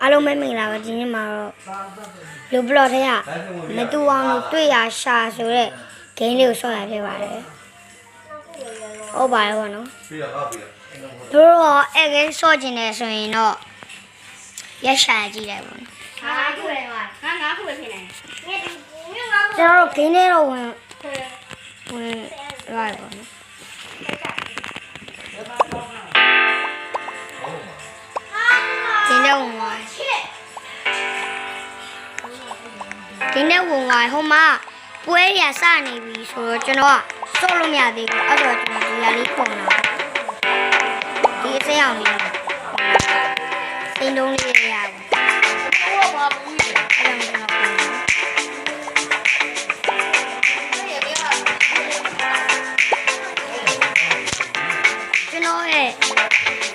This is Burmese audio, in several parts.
အားလုံးပဲမင်္ဂလာပါဒီနေ့မှာတော့လူဘလော့ထဲကမတူအောင်လို့တွေ့ရရှာဆိုတဲ့ game လေးကိုဆော့ရဖြစ်ပါတယ်ဟုတ်ပါတယ်ဗောနော်တို့တော့အဲ့ game ဆော့ကျင်တယ်ဆိုရင်တော့ရက်ရှာကြည့်လိုက်ဗောနော်ငါခုပဲပါငါခုပဲဖြစ်နေတယ်ကျွန်တော်တို့ game လေးတော့ဝင်ရိုက်ဗောနော်ဒီနေ့ဝင်သွားဒီနေ့ဝင်သွားဟိုမှာပွဲရစနေပြီဆိုတော့ကျွန်တော်ကစော့လို့မရသေးဘူးအဲ့တော့ကျွန်တော်ဒီရလေးပုံလာဒီအစင်းအောင်လေးစင်းတုံးလေးရအောင်ဟုတ်ပါဘူးအဲ့ဒါကျွန်တော်ပုံကျွန်တော်ရဲ့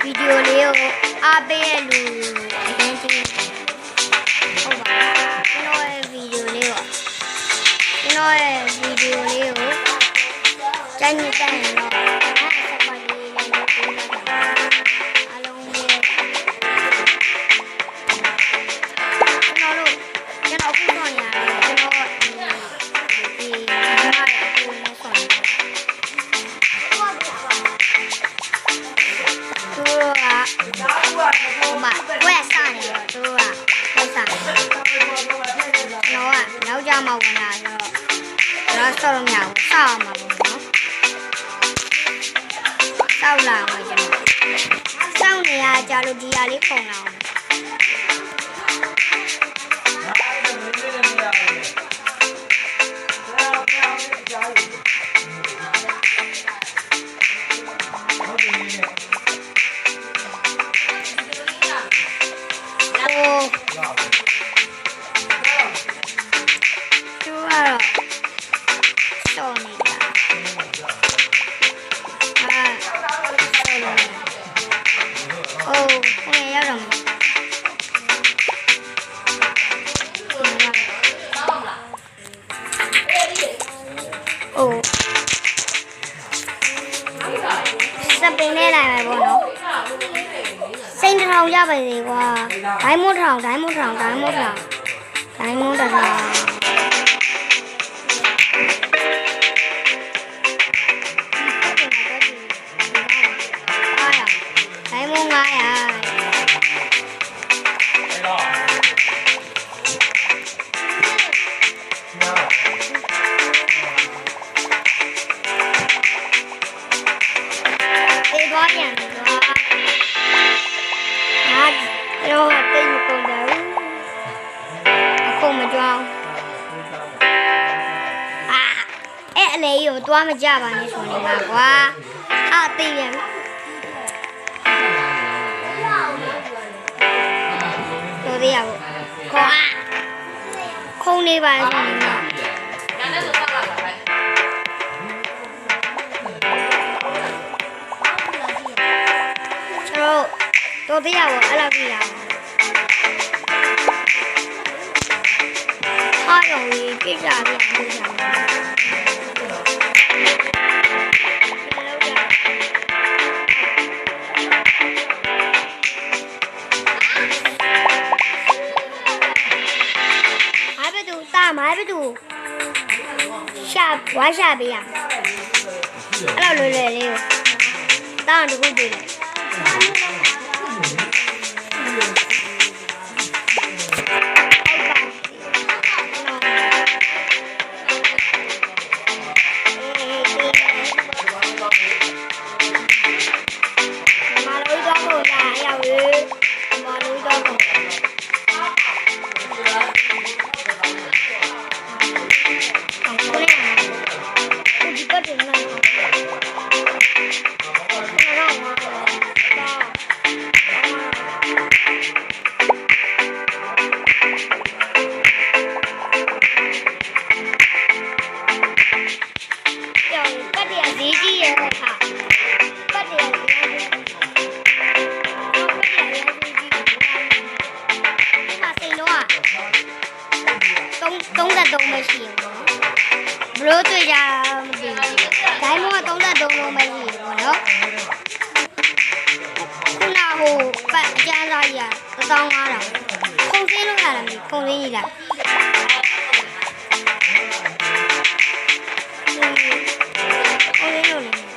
ဗီဒီယိုလေးကိုအားပေးရလူအရင်ကြည့်ဟုတ်ပါကျွန်တော်ရဲ့ဗီဒီယိုလေးကိုကျန်နေတယ်နော်ဆက်ပါလေးလေးနဲ့ပြောတာအလုံးလေးကျွန်တော်ခုတော့ညာကျွန်တော်ဒီမှာအခုနဲ့ဆောင်းတို့ကဟိုမှာဝက်စားနေတော့တို့ကဝက်စားနောက်ကြမှာဝင်လာတော့ဆော့လို့မရဘူးဆောက်မှာပေါ့နော်ဆောက်လာမယ်ကျွန်တော်ဆောက်နေရကြလို့ဒီဟာလေးပုံလာအောင်စပင်းနဲ့လိုက်မယ်ပေါ့နော်စိန်ထောင်ရပါစေကွာဒိုင်းမွတ်ထောင်သွားပြန်ပြီကွာတော့တိတ်မကုန်တယ်အခုမကြောက်အဲ့အလေးကိုသွားမကြပါနဲ့ဆိုနေမှာကွာသိပြန်တော်သေးရပေါ့ကွာခုံနေပါဆိုနေမှာတော်သေးရပါအဲ့လိုပြရအောင်ဟာရောကြီးပြကြပြန်ပြကြမိုင်းဘသူဝါရှာပေးရအဲ့လိုလွယ်လေးကိုတောင်းတခုပေးလိုက်33မရှိဘူးဘလို့တွေ့ကြမသိဘူးဒိုင်းမောက33လုံးမရှိဘူးနော်ခုနဟိုပတ်အကျန်းစားကြီးက15000 စင်းလို့ရတယ်မခုံစင်းကြီးလားခုံစင်းလို့လည်း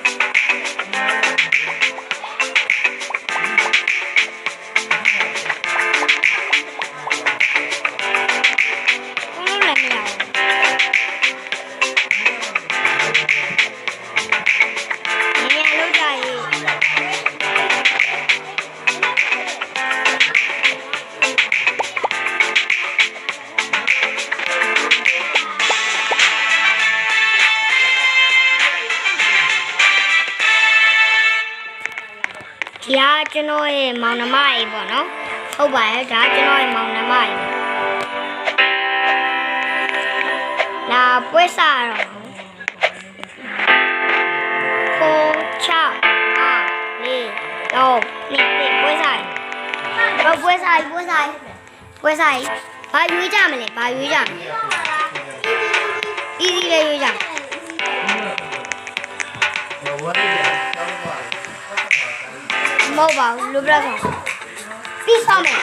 ဒီကကျွန်တော်ရဲ့မောင်နှမကြီးပေါ့နော်ဟုတ်ပါရဲ့ဒါကျွန်တော်ရဲ့မောင်နှမကြီးလာပွဲစားတော့ကိုချာအားလေးတော့ဒီပွဲစားဘာပွဲစားဘာရွေးကြမလဲဘာရွေးကြမလဲeasy လေးရွေးကြမဟုတ်ပါဘူးလူပြတ်ဆောင်ပြီးဆောင်မယ်